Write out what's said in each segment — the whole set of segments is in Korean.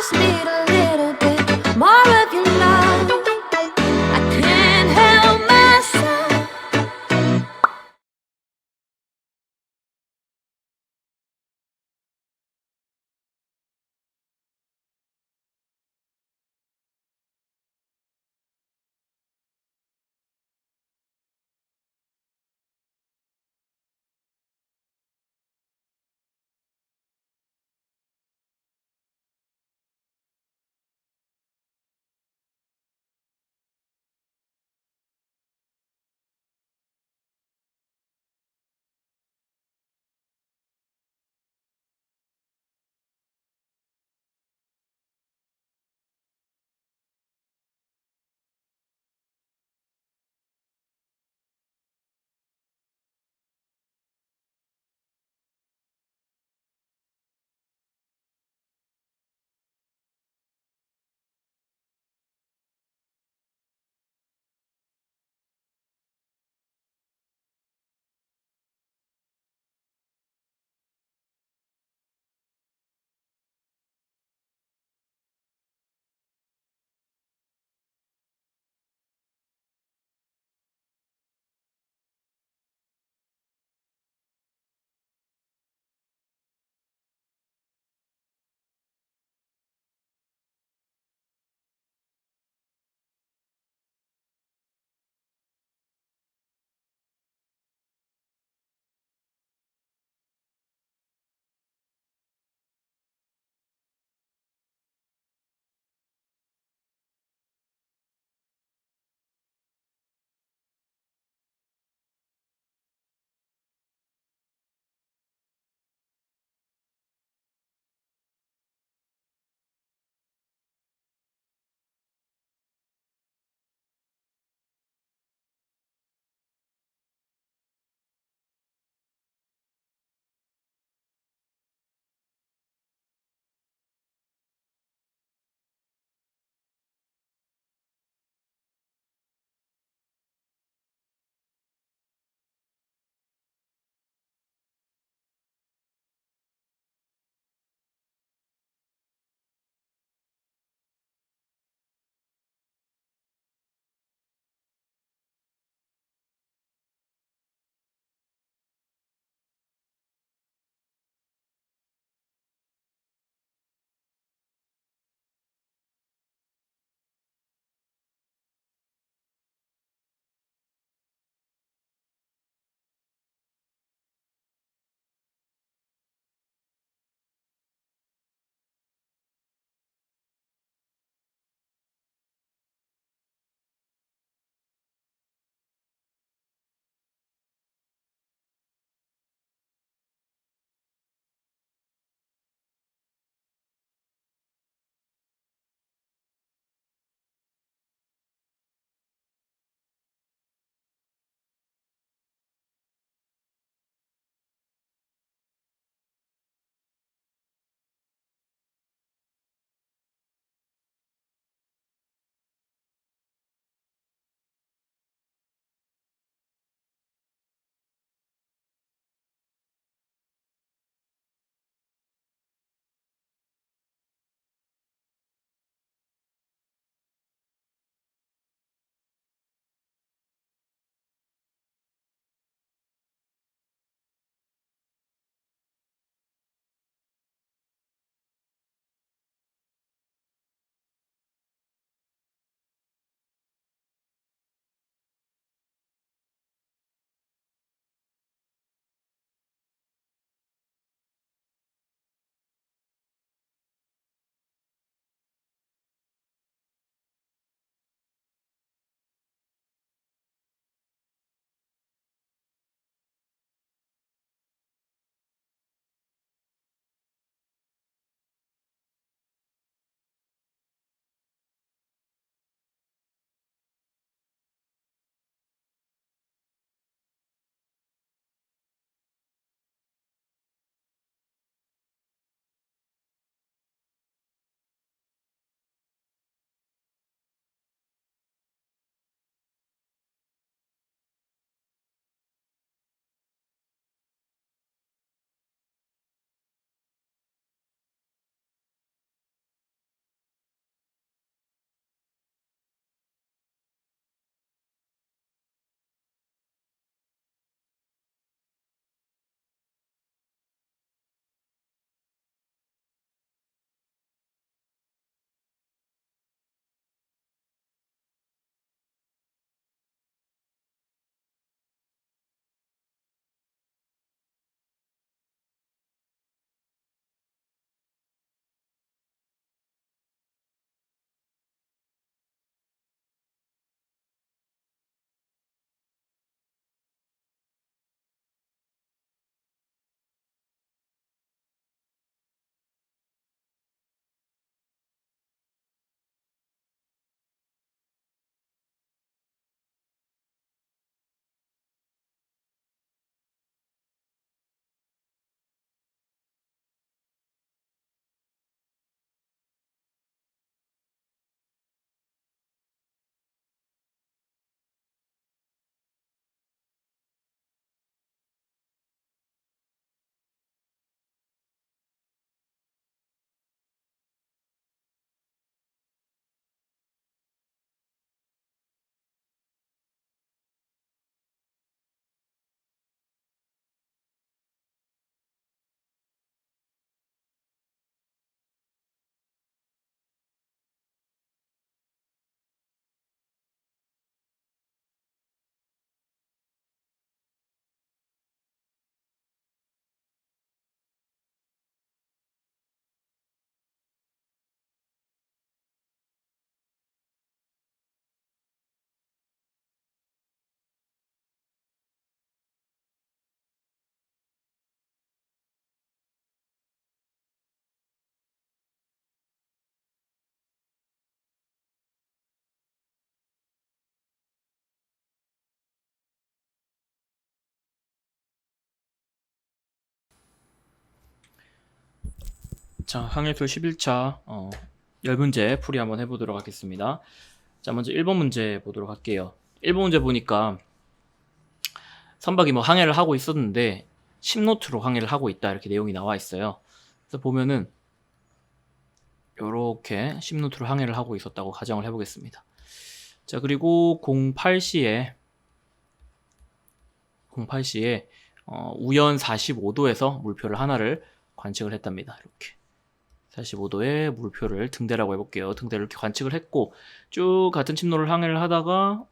just need a little bit more of your love. 자, 항해술 11차 10문제 풀이 한번 해보도록 하겠습니다. 자, 먼저 1번 문제 보도록 할게요. 1번 문제 보니까 선박이 뭐 항해를 하고 있었는데 10노트로 항해를 하고 있다 이렇게 내용이 나와 있어요. 그래서 보면은 요렇게 10노트로 항해를 하고 있었다고 가정을 해보겠습니다. 자, 그리고 08시에 우연 45도에서 물표를 하나를 관측을 했답니다. 이렇게 45도의 물표를 등대라고 해볼게요. 등대를 이렇게 관측을 했고 쭉 같은 침로를 항해를 하다가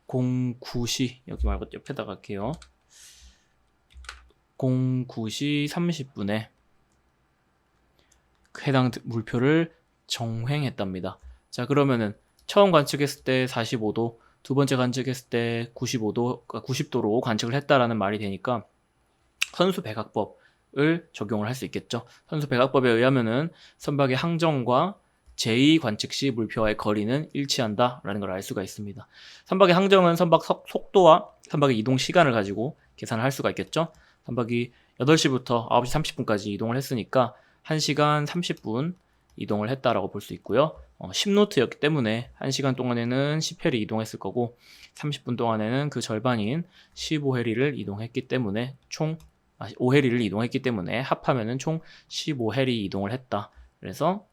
09시 여기 말고 옆에다가 할게요. 09시 30분에 해당 물표를 정횡했답니다. 자, 그러면은 처음 관측했을 때 45도, 두 번째 관측했을 때 95도, 90도로 관측을 했다라는 말이 되니까 선수 백악법을 적용을 할 수 있겠죠. 선수 백악법에 의하면은 선박의 항정과 제2 관측 시 물표와의 거리는 일치한다라는 걸 알 수가 있습니다. 선박의 항정은 선박 속도와 선박의 이동 시간을 가지고 계산을 할 수가 있겠죠. 선박이 8시부터 9시 30분까지 이동을 했으니까 1시간 30분 이동을 했다라고 볼 수 있고요. 10노트였기 때문에 1시간 동안에는 10해리 이동했을 거고 30분 동안에는 그 절반인 15해리를 이동했기 때문에 총 5해리를 이동했기 때문에 합하면은 총 15해리 이동을 했다. 그래서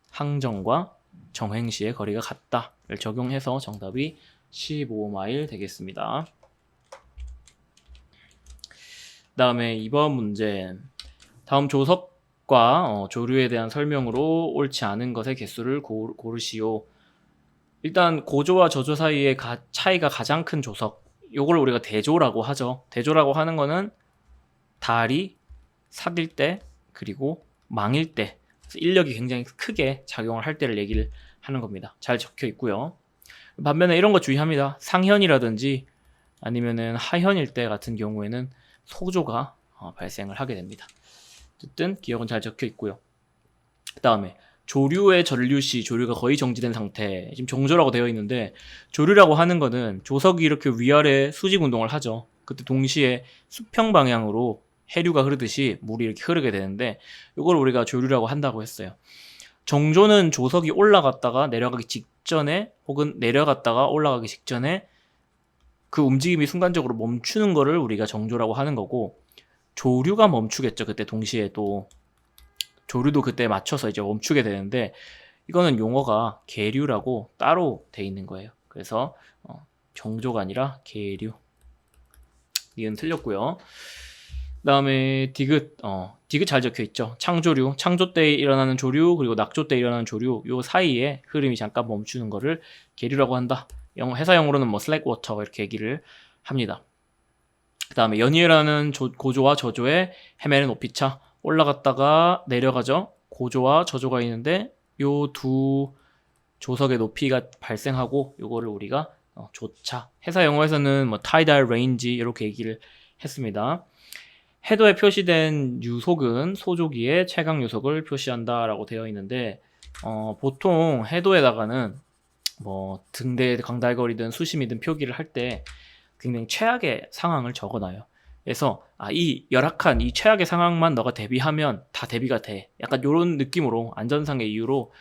항정과 정횡시의 거리가 같다를 적용해서 정답이 15마일 되겠습니다. 다음에 2번 문제. 다음 조석과 조류에 대한 설명으로 옳지 않은 것의 개수를 고르시오. 일단 고조와 저조 사이의 차이가 가장 큰 조석, 요걸 우리가 대조라고 하죠. 대조라고 하는 거는 달이 삭일 때 그리고 망일 때 인력이 굉장히 크게 작용을 할 때를 얘기를 하는 겁니다. 잘 적혀 있고요. 반면에 이런 거 주의합니다. 상현이라든지 아니면은 하현일 때 같은 경우에는 소조가 발생을 하게 됩니다. 어쨌든 기억은 잘 적혀 있고요. 그 다음에 조류의 전류시, 조류가 거의 정지된 상태, 지금 정조라고 되어 있는데 조류라고 하는 거는 조석이 이렇게 위아래 수직 운동을 하죠. 그때 동시에 수평 방향으로 해류가 흐르듯이 물이 이렇게 흐르게 되는데 이걸 우리가 조류라고 한다고 했어요. 정조는 조석이 올라갔다가 내려가기 직전에 혹은 내려갔다가 올라가기 직전에 그 움직임이 순간적으로 멈추는 거를 우리가 정조라고 하는 거고, 조류가 멈추겠죠. 그때 동시에 또 조류도 그때 맞춰서 이제 멈추게 되는데 이거는 용어가 계류라고 따로 돼 있는 거예요. 그래서 정조가 아니라 계류. 이건 틀렸고요. 그 다음에 디귿 잘 적혀 있죠. 창조류, 창조 때 일어나는 조류 그리고 낙조 때 일어나는 조류, 요 사이에 흐름이 잠깐 멈추는 거를 계류라고 한다. 회사 용어로는 뭐 슬랙 워터 이렇게 얘기를 합니다. 그 다음에 연이라는 고조와 저조의 헤매는 높이차, 올라갔다가 내려가죠. 고조와 저조가 있는데 요 두 조석의 높이가 발생하고 요거를 우리가 조차, 회사 용어에서는 뭐 타이달 레인지 이렇게 얘기를 했습니다. 해도에 표시된 유속은 소조기의 최강 유속을 표시한다 라고 되어 있는데 보통 해도에다가는 뭐 등대 광달거리든 수심이든 표기를 할 때 굉장히 최악의 상황을 적어놔요. 그래서 이 열악한 이 최악의 상황만 너가 대비하면 다 대비가 돼, 약간 이런 느낌으로 안전상의 이유로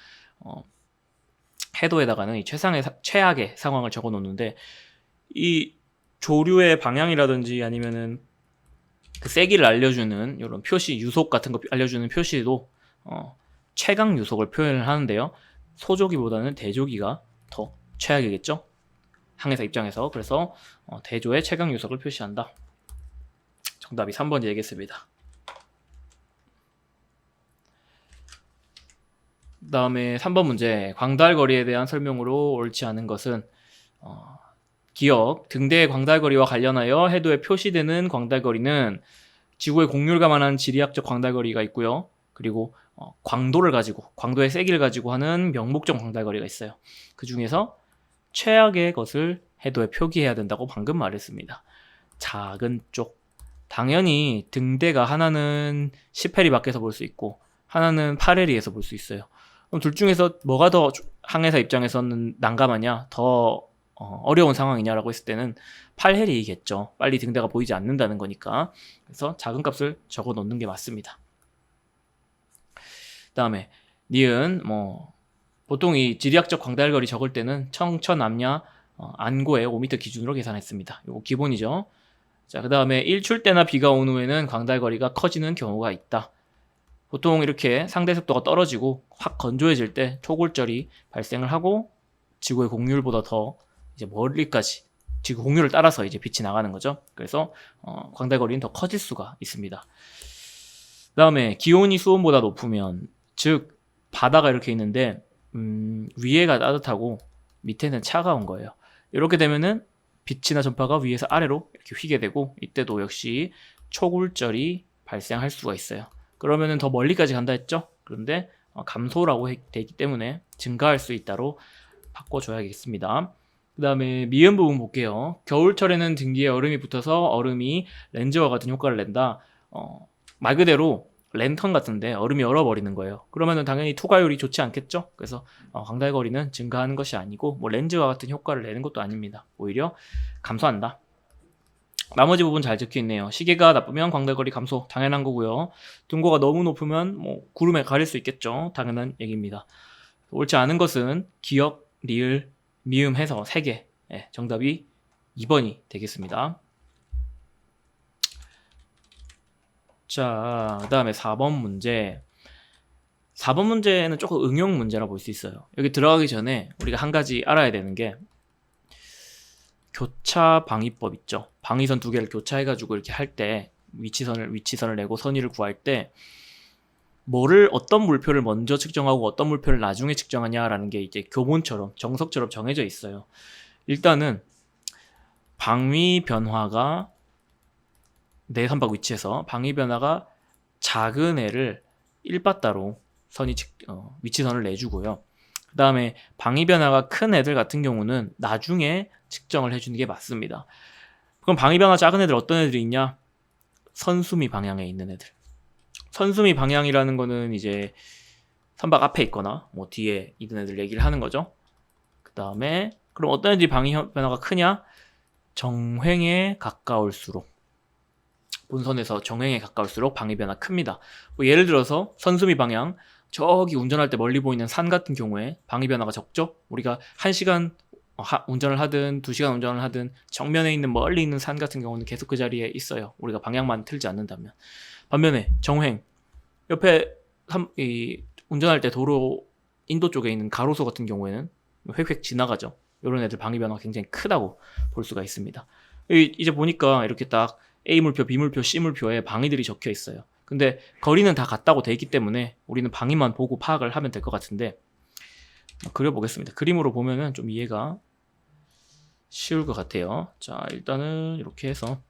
해도에다가는 이 최악의 상황을 적어 놓는데 이 조류의 방향이라든지 아니면은 그 세기를 알려주는 이런 표시, 유속 같은 거 알려주는 표시도 최강 유속을 표현을 하는데요. 소조기보다는 대조기가 더 최악이겠죠? 항해사 입장에서. 그래서 대조의 최강 유속을 표시한다. 정답이 3번 얘기했습니다. 그 다음에 3번 문제. 광달거리에 대한 설명으로 옳지 않은 것은 기억, 등대의 광달거리와 관련하여 해도에 표시되는 광달거리는 지구의 곡률과만한 지리학적 광달거리가 있고요. 그리고 광도를 가지고, 광도의 세기를 가지고 하는 명목적 광달거리가 있어요. 그 중에서 최악의 것을 해도에 표기해야 된다고 방금 말했습니다. 작은 쪽. 당연히 등대가 하나는 10해리 밖에서 볼 수 있고 하나는 8해리에서 볼 수 있어요. 그럼 둘 중에서 뭐가 더 항해사 입장에서는 난감하냐, 더 어려운 상황이냐라고 했을 때는 8해리겠죠. 빨리 등대가 보이지 않는다는 거니까. 그래서 작은 값을 적어 놓는 게 맞습니다. 그다음에 니은 뭐 보통 이 지리학적 광달거리 적을 때는 청천암야 안고의 5m 기준으로 계산했습니다. 이거 기본이죠. 자, 그다음에 일출 때나 비가 온 후에는 광달거리가 커지는 경우가 있다. 보통 이렇게 상대 습도가 떨어지고 확 건조해질 때 초골절이 발생을 하고 지구의 공률보다 더 이제 멀리까지 지구 공률을 따라서 이제 빛이 나가는 거죠. 그래서 광달거리는 더 커질 수가 있습니다. 그다음에 기온이 수온보다 높으면, 즉 바다가 이렇게 있는데 위에가 따뜻하고 밑에는 차가운 거예요. 이렇게 되면은 빛이나 전파가 위에서 아래로 이렇게 휘게 되고, 이때도 역시 초굴절이 발생할 수가 있어요. 그러면은 더 멀리까지 간다 했죠. 그런데 감소라고 되기 때문에 증가할 수 있다로 바꿔줘야겠습니다. 그 다음에 미음 부분 볼게요. 겨울철에는 등 뒤에 얼음이 붙어서 얼음이 렌즈와 같은 효과를 낸다. 말 그대로 랜턴 같은데 얼음이 얼어버리는 거예요. 그러면은 당연히 투과율이 좋지 않겠죠. 그래서 광달거리는 증가하는 것이 아니고 뭐 렌즈와 같은 효과를 내는 것도 아닙니다. 오히려 감소한다. 나머지 부분 잘 적혀있네요. 시계가 나쁘면 광달거리 감소, 당연한 거고요. 등고가 너무 높으면 뭐 구름에 가릴 수 있겠죠. 당연한 얘기입니다. 옳지 않은 것은 기역, 리을, 미음 해서 3개. 네, 정답이 2번이 되겠습니다. 자, 그 다음에 4번 문제. 4번 문제는 조금 응용 문제라 볼 수 있어요. 여기 들어가기 전에 우리가 한 가지 알아야 되는 게, 교차 방위법 있죠. 방위선 2개를 교차해가지고 이렇게 할 때 위치선을 내고 선의를 구할 때 어떤 물표를 먼저 측정하고 어떤 물표를 나중에 측정하냐라는 게 이제 교본처럼 정석처럼 정해져 있어요. 일단은 방위 변화가 내 선박 위치에서 방위 변화가 작은 애를 1바다로 위치선을 내주고요. 그 다음에 방위 변화가 큰 애들 같은 경우는 나중에 측정을 해주는 게 맞습니다. 그럼 방위 변화 작은 애들 어떤 애들이 있냐? 선수미 방향에 있는 애들. 선수미 방향이라는 거는 이제 선박 앞에 있거나 뭐 뒤에 있는 애들 얘기를 하는 거죠. 그 다음에 그럼 어떤 애들이 방위 변화가 크냐? 정횡에 가까울수록, 본선에서 정횡에 가까울수록 방위 변화 큽니다. 뭐 예를 들어서 선수미 방향, 저기 운전할 때 멀리 보이는 산 같은 경우에 방위 변화가 적죠. 우리가 1시간 운전을 하든 2시간 운전을 하든 정면에 있는 멀리 있는 산 같은 경우는 계속 그 자리에 있어요. 우리가 방향만 틀지 않는다면. 반면에 정횡, 옆에 운전할 때 도로 인도 쪽에 있는 가로수 같은 경우에는 획획 지나가죠. 이런 애들 방위 변화가 굉장히 크다고 볼 수가 있습니다. 이제 보니까 이렇게 딱 A물표, B물표, C물표에 방위들이 적혀 있어요. 근데 거리는 다 같다고 돼 있기 때문에 우리는 방위만 보고 파악을 하면 될 것 같은데, 그려보겠습니다. 그림으로 보면은 좀 이해가 쉬울 것 같아요. 자, 일단은 이렇게 해서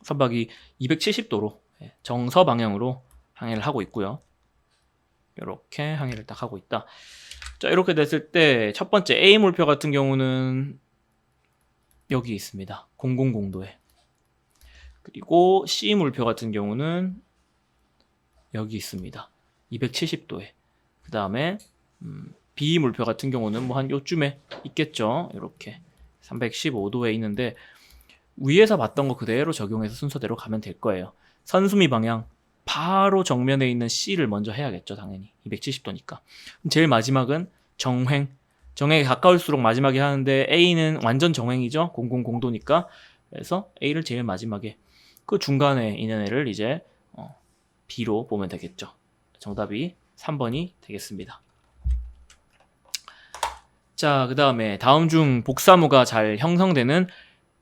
선박이 270도로 정서 방향으로 항해를 하고 있고요. 이렇게 항해를 딱 하고 있다. 자, 이렇게 됐을 때 첫 번째 A 물표 같은 경우는 여기 있습니다. 000도에. 그리고 C 물표 같은 경우는 여기 있습니다. 270도에. 그 다음에 B 물표 같은 경우는 뭐 한 요쯤에 있겠죠. 이렇게 315도에 있는데, 위에서 봤던 거 그대로 적용해서 순서대로 가면 될 거예요. 선수미 방향 바로 정면에 있는 C를 먼저 해야겠죠. 당연히 270도니까. 제일 마지막은 정횡에 가까울수록 마지막에 하는데 A는 완전 정횡이죠. 000도니까. 그래서 A를 제일 마지막에, 그 중간에 있는 애를 이제 B로 보면 되겠죠. 정답이 3번이 되겠습니다. 자, 그 다음에 다음 중 복사무가 잘 형성되는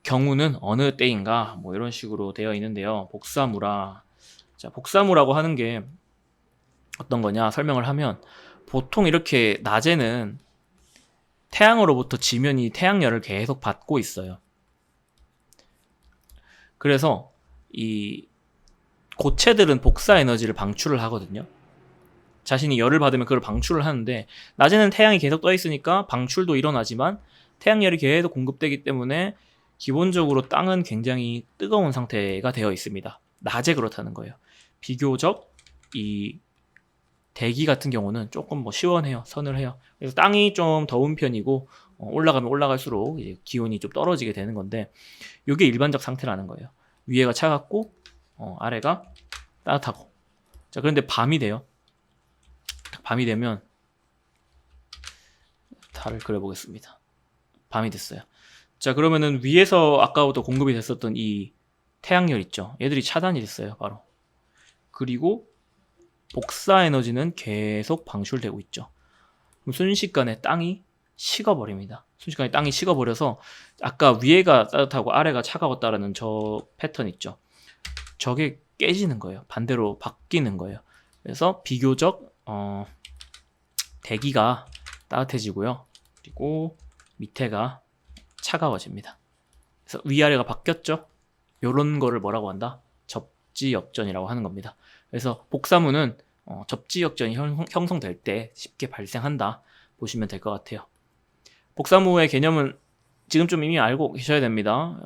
경우는 어느 때인가? 뭐 이런 식으로 되어 있는데요. 복사무라. 자, 복사무라고 하는 게 어떤 거냐 설명을 하면, 보통 이렇게 낮에는 태양으로부터 지면이 태양열을 계속 받고 있어요. 그래서 이 고체들은 복사 에너지를 방출을 하거든요. 자신이 열을 받으면 그걸 방출을 하는데, 낮에는 태양이 계속 떠 있으니까 방출도 일어나지만 태양열이 계속 공급되기 때문에 기본적으로 땅은 굉장히 뜨거운 상태가 되어 있습니다. 낮에 그렇다는 거예요. 비교적 이 대기 같은 경우는 조금 뭐 시원해요. 서늘해요. 그래서 땅이 좀 더운 편이고 올라가면 올라갈수록 이제 기온이 좀 떨어지게 되는 건데, 이게 일반적 상태라는 거예요. 위에가 차갑고 아래가 따뜻하고. 자, 그런데 밤이 돼요. 밤이 되면 달을 그려보겠습니다. 밤이 됐어요. 자, 그러면은 위에서 아까부터 공급이 됐었던 이 태양열 있죠. 얘들이 차단이 됐어요. 바로. 그리고 복사 에너지는 계속 방출되고 있죠. 그럼 순식간에 땅이 식어버립니다. 순식간에 땅이 식어버려서 아까 위에가 따뜻하고 아래가 차가웠다라는 저 패턴 있죠. 저게 깨지는 거예요. 반대로 바뀌는 거예요. 그래서 비교적 대기가 따뜻해지고요. 그리고 밑에가 차가워집니다. 그래서 위아래가 바뀌었죠. 요런 거를 뭐라고 한다? 접지역전이라고 하는 겁니다. 그래서 복사무는 접지역전이 형성될 때 쉽게 발생한다 보시면 될 것 같아요. 복사무의 개념은 지금쯤 이미 알고 계셔야 됩니다.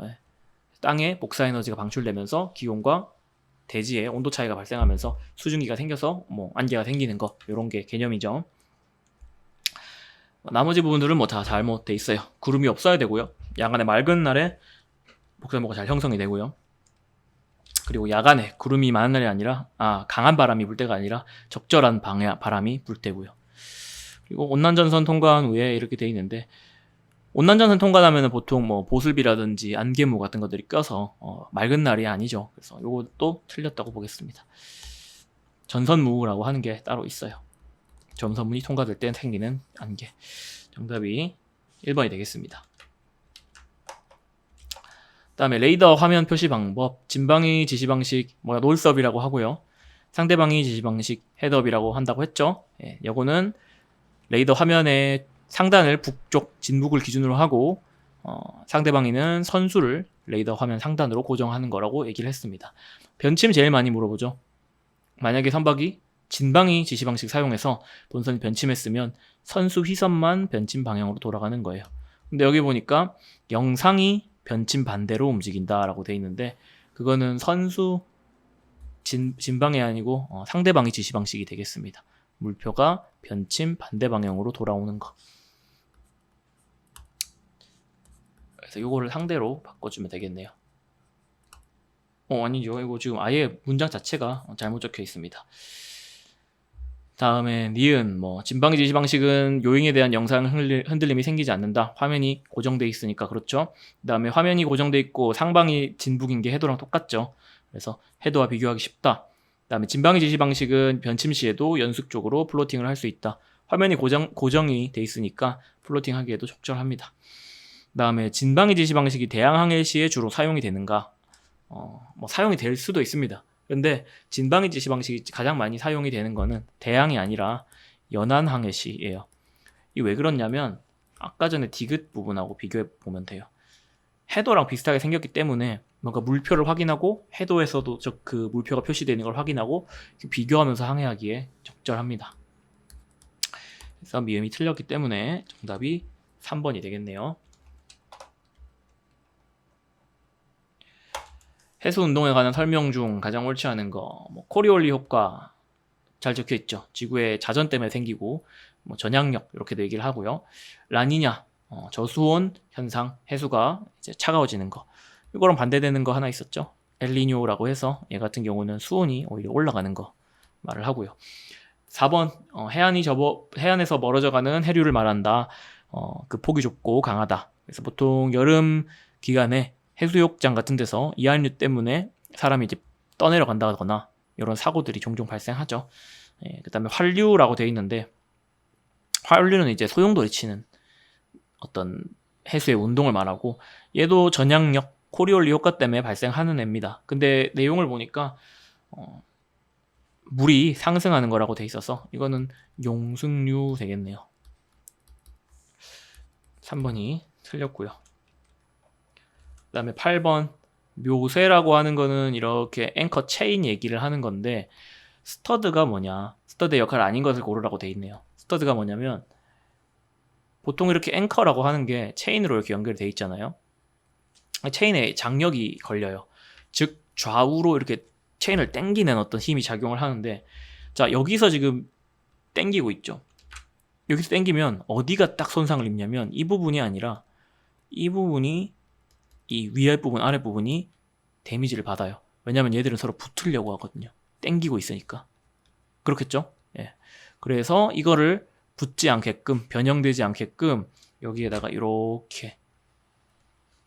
땅에 복사 에너지가 방출되면서 기온과 대지의 온도 차이가 발생하면서 수증기가 생겨서 안개가 생기는 거, 이런 게 개념이죠. 나머지 부분들은 다 잘못돼 있어요. 구름이 없어야 되고요. 야간에 맑은 날에 복사무가 잘 형성이 되고요. 그리고 야간에 구름이 많은 날이 아니라 강한 바람이 불 때가 아니라 적절한 바람이 불 때고요. 그리고 온난전선 통과한 후에 이렇게 돼 있는데, 온난전선 통과하면 보통 보슬비라든지 안개무 같은 것들이 껴서 맑은 날이 아니죠. 그래서 이것도 틀렸다고 보겠습니다. 전선무라고 하는 게 따로 있어요. 전선문이 통과될 때 생기는 안개. 정답이 1번이 되겠습니다. 다음에 레이더 화면 표시 방법, 진방위 지시 방식, 놀섭이라고 하고요. 상대방위 지시 방식, 헤드업이라고 한다고 했죠. 요거는 레이더 화면의 상단을 북쪽 진북을 기준으로 하고 상대방위는 선수를 레이더 화면 상단으로 고정하는 거라고 얘기를 했습니다. 변침 제일 많이 물어보죠. 만약에 선박이 진방위 지시 방식 사용해서 본선이 변침했으면 선수 휘선만 변침 방향으로 돌아가는 거예요. 근데 여기 보니까 영상이 변침 반대로 움직인다라고 돼 있는데, 그거는 선수 진방이 아니고 상대방위 지시 방식이 되겠습니다. 물표가 변침 반대 방향으로 돌아오는 거. 그래서 이거를 상대로 바꿔주면 되겠네요. 아니죠. 이거 지금 아예 문장 자체가 잘못 적혀 있습니다. 다음에 니은 진방위 지시 방식은 요잉에 대한 영상 흔들림이 생기지 않는다. 화면이 고정돼 있으니까 그렇죠. 그 다음에 화면이 고정돼 있고 상방이 진북인 게 해도랑 똑같죠. 그래서 해도와 비교하기 쉽다. 그 다음에 진방위 지시 방식은 변침 시에도 연속적으로 플로팅을 할 수 있다. 화면이 고정이 돼 있으니까 플로팅 하기에도 적절합니다. 그 다음에 진방위 지시 방식이 대양 항해 시에 주로 사용이 되는가? 사용이 될 수도 있습니다. 근데 진방위 지시 방식이 가장 많이 사용이 되는 거는 대양이 아니라 연안 항해 시예요. 이 왜 그렇냐면 아까 전에 디귿 부분하고 비교해 보면 돼요. 해도랑 비슷하게 생겼기 때문에 뭔가 물표를 확인하고 해도에서도 그 물표가 표시되는 걸 확인하고 비교하면서 항해하기에 적절합니다. 그래서 미음이 틀렸기 때문에 정답이 3번이 되겠네요. 해수 운동에 관한 설명 중 가장 옳지 않은 거, 코리올리 효과 잘 적혀 있죠. 지구의 자전 때문에 생기고 전향력 이렇게도 얘기를 하고요. 라니냐, 저수온 현상, 해수가 이제 차가워지는 거. 이거랑 반대되는 거 하나 있었죠. 엘니뇨라고 해서 얘 같은 경우는 수온이 오히려 올라가는 거 말을 하고요. 4번 해안에서 멀어져가는 해류를 말한다. 그 폭이 좁고 강하다. 그래서 보통 여름 기간에 해수욕장 같은 데서 이한류 때문에 사람이 이제 떠내려간다거나 이런 사고들이 종종 발생하죠. 그 다음에 환류라고 되어 있는데, 환류는 이제 소용돌이 치는 어떤 해수의 운동을 말하고, 얘도 전향력, 코리올리 효과 때문에 발생하는 애입니다. 근데 내용을 보니까 물이 상승하는 거라고 돼 있어서 이거는 용승류 되겠네요. 3번이 틀렸고요. 그 다음에 8번 묘쇄라고 하는 거는 이렇게 앵커 체인 얘기를 하는 건데, 스터드가 뭐냐, 스터드의 역할 아닌 것을 고르라고 돼 있네요. 스터드가 뭐냐면 보통 이렇게 앵커라고 하는 게 체인으로 이렇게 연결돼 있잖아요. 체인에 장력이 걸려요. 즉 좌우로 이렇게 체인을 당기는 어떤 힘이 작용을 하는데, 자 여기서 지금 당기고 있죠. 여기서 당기면 어디가 딱 손상을 입냐면 이 부분이 아니라 이 부분이, 이 위에 부분 아래 부분이 데미지를 받아요. 왜냐면 얘들은 서로 붙으려고 하거든요. 당기고 있으니까. 그렇겠죠? 예. 그래서 이거를 붙지 않게끔, 변형되지 않게끔 여기에다가 이렇게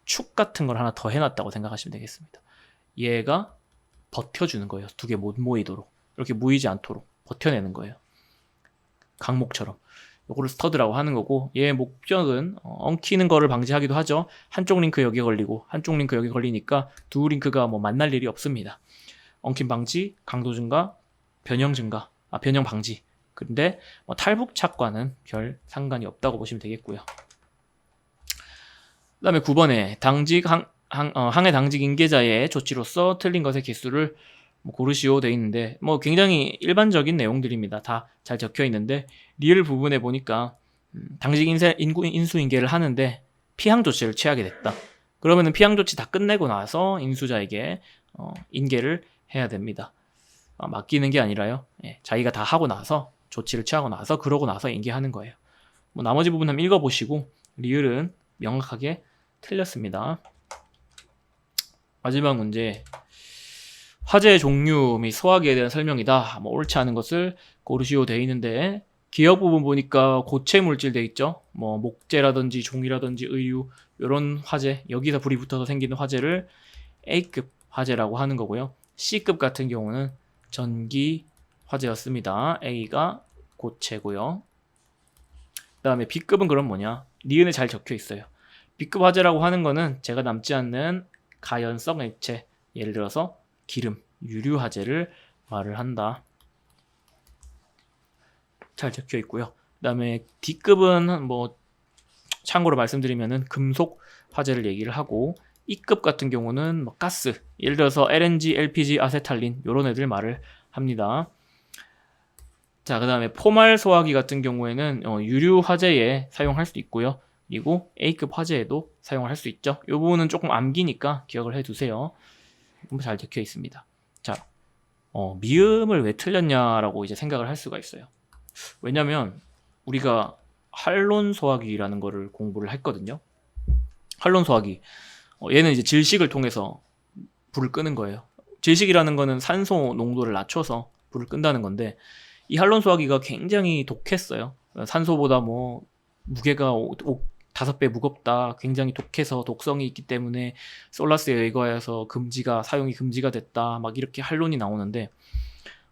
축 같은 걸 하나 더 해놨다고 생각하시면 되겠습니다. 얘가 버텨주는 거예요. 두 개 못 모이도록. 이렇게 모이지 않도록 버텨내는 거예요. 강목처럼. 요거를 스터드라고 하는 거고, 얘의 목적은 엉키는 거를 방지하기도 하죠. 한쪽 링크 여기 걸리고 한쪽 링크 여기 걸리니까 두 링크가 뭐 만날 일이 없습니다. 엉킴 방지, 강도 증가, 변형 증가, 변형 방지. 근데 뭐 탈북착과는 별 상관이 없다고 보시면 되겠고요. 그 다음에 9번에 항해 당직 인계자의 조치로서 틀린 것의 개수를 고르시오 돼 있는데 뭐 굉장히 일반적인 내용들입니다. 다 잘 적혀 있는데 리을 부분에 보니까 당직 인수인계를 하는데 피항 조치를 취하게 됐다. 그러면은 피항 조치 다 끝내고 나서 인수자에게 인계를 해야 됩니다. 맡기는 게 아니라요. 예, 자기가 다 하고 나서 조치를 취하고 나서 그러고 나서 인계하는 거예요. 뭐 나머지 부분 한번 읽어보시고 리을은 명확하게 틀렸습니다. 마지막 문제. 화재의 종류 및 소화기에 대한 설명이다. 뭐 옳지 않은 것을 고르시오 되어 있는데 기억 부분 보니까 고체 물질 돼 있죠. 뭐 목재라든지 종이라든지 의류 이런 화재, 여기서 불이 붙어서 생기는 화재를 A급 화재라고 하는 거고요. C급 같은 경우는 전기 화재였습니다. A가 고체고요. 그 다음에 B급은 그럼 뭐냐? 니은에 잘 적혀 있어요. B급 화재라고 하는 거는 제가 남지 않는 가연성 액체, 예를 들어서 기름, 유류 화재를 말을 한다. 잘 적혀 있고요. 그 다음에 D급은 뭐 참고로 말씀드리면은 금속 화재를 얘기를 하고, E급 같은 경우는 뭐 가스, 예를 들어서 LNG, LPG, 아세탈린 이런 애들 말을 합니다. 자, 그 다음에 포말 소화기 같은 경우에는 유류 화재에 사용할 수 있고요. 그리고 A급 화재에도 사용할 수 있죠. 이 부분은 조금 암기니까 기억을 해두세요. 잘 적혀 있습니다. 자, 미음을 왜 틀렸냐라고 이제 생각을 할 수가 있어요. 왜냐면 우리가 활론 소화기라는 거를 공부를 했거든요. 활론 소화기. 얘는 이제 질식을 통해서 불을 끄는 거예요. 질식이라는 거는 산소 농도를 낮춰서 불을 끈다는 건데, 이 활론 소화기가 굉장히 독했어요. 산소보다 뭐 무게가 5배 무겁다, 굉장히 독해서 독성이 있기 때문에 솔라스에 의거해서 사용이 금지가 됐다, 막 이렇게 활론이 나오는데,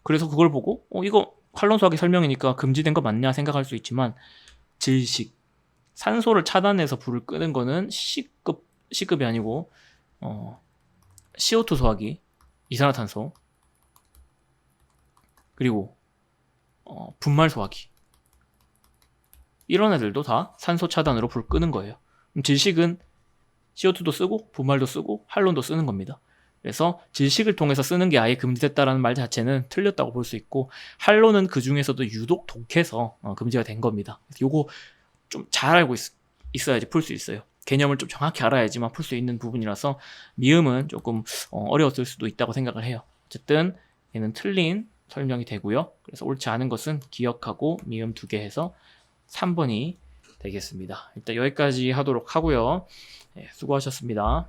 그래서 그걸 보고 이거 활론 소화기 설명이니까 금지된 거 맞냐 생각할 수 있지만, 질식, 산소를 차단해서 불을 끄는 거는 C급이 아니고 CO2 소화기, 이산화탄소, 그리고 분말 소화기, 이런 애들도 다 산소 차단으로 불 끄는 거예요. 질식은 CO2도 쓰고 분말도 쓰고 활론도 쓰는 겁니다. 그래서 질식을 통해서 쓰는 게 아예 금지됐다라는 말 자체는 틀렸다고 볼 수 있고, 활론은 그 중에서도 유독 독해서 금지가 된 겁니다. 그래서 요거 좀 잘 알고 있어야지 풀 수 있어요. 개념을 좀 정확히 알아야지만 풀 수 있는 부분이라서 미음은 조금 어려웠을 수도 있다고 생각을 해요. 어쨌든 얘는 틀린 설명이 되고요. 그래서 옳지 않은 것은 기억하고 미음 2개 해서 3번이 되겠습니다. 일단 여기까지 하도록 하고요. 네, 수고하셨습니다.